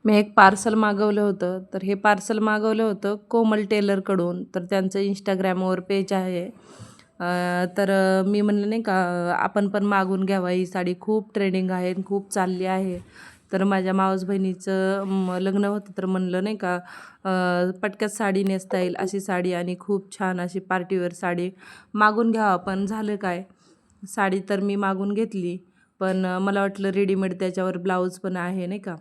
मी एक पार्सल मागवलं होतं. तर हे पार्सल मागवलं होतं कोमल टेलरकडून. तर त्यांचं Instagramवर पेज आहे. मी म्हणलं नाही का आपण पण मागून घ्यावा ही साडी खूप ट्रेंडिंग आहे आणि खूप चालली आहे. तर माझ्या मावस बहिणीचं लग्न होतं तर म्हणलं नाही का पटक्यात साडी नेसता येईल अशी साडी आणि खूप छान अशी पार्टीवेअर साडी मागून घ्यावा. पण झालं काय, साडी तर मी मागून घेतली. पण मला वाटलं रेडीमेड त्याच्यावर ब्लाऊज पण आहे नाही का.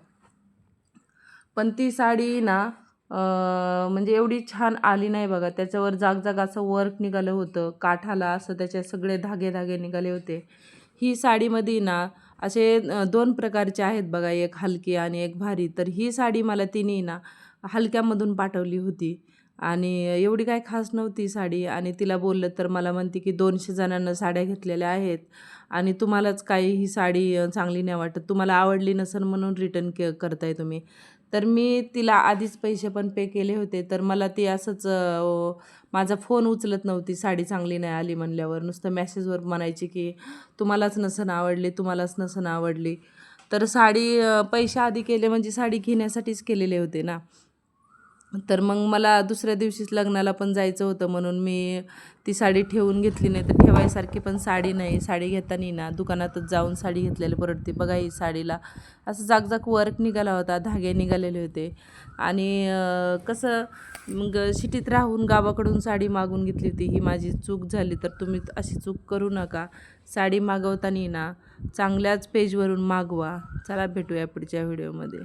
पण ती साडी ना म्हणजे एवढी छान आली नाही बघा. त्याच्यावर जाग असं वर्क निघालं होतं. काठाला असं त्याचे सगळे धागे निघाले होते. ही साडीमध्ये ना असे 2 प्रकारचे आहेत बघा, एक हलकी आणि एक भारी. तर ही साडी मला तिने ना हलक्यामधून पाठवली होती आणि एवढी काही खास नव्हती साडी आणि तिला बोललं तर मला म्हणते, की 200 जणांना साड्या घेतलेल्या आहेत आणि तुम्हालाच काही ही साडी चांगली नाही वाटत. तुम्हाला आवडली नसेल म्हणून रिटर्न करताय तुम्ही. तर मी तिला आधीच पैसे पण पे केले होते. तर मला ती असंच माझा फोन उचलत नव्हती साडी चांगली नाही आली म्हणल्यावर. नुसतं मेसेजवर म्हणायची, की तुम्हालाच नसेल आवडली, तुम्हालाच नसेल आवडली. तर साडी पैसे आधी केले म्हणजे साडी घेण्यासाठीच केलेले होते ना. तर मग मला दुसऱ्या दिवशीच लग्नाला पण जायचं होतं म्हणून मी ती साडी ठेवून घेतली. नाही तर ठेवायसारखी पण साडी नाही. साडी घेताना ना दुकानातच जाऊन साडी घेतलेली परवडते. बघा ही साडीला असं जागजाग वर्क निघाला होता, धागे निघालेले होते आणि कसं मग सिटीत राहून गावाकडून साडी मागून घेतली होती. ही माझी चूक झाली. तर तुम्ही अशी चूक करू नका. साडी मागवताना ना चांगल्याच पेजवरून मागवा. चला भेटूया पुढच्या व्हिडिओमध्ये.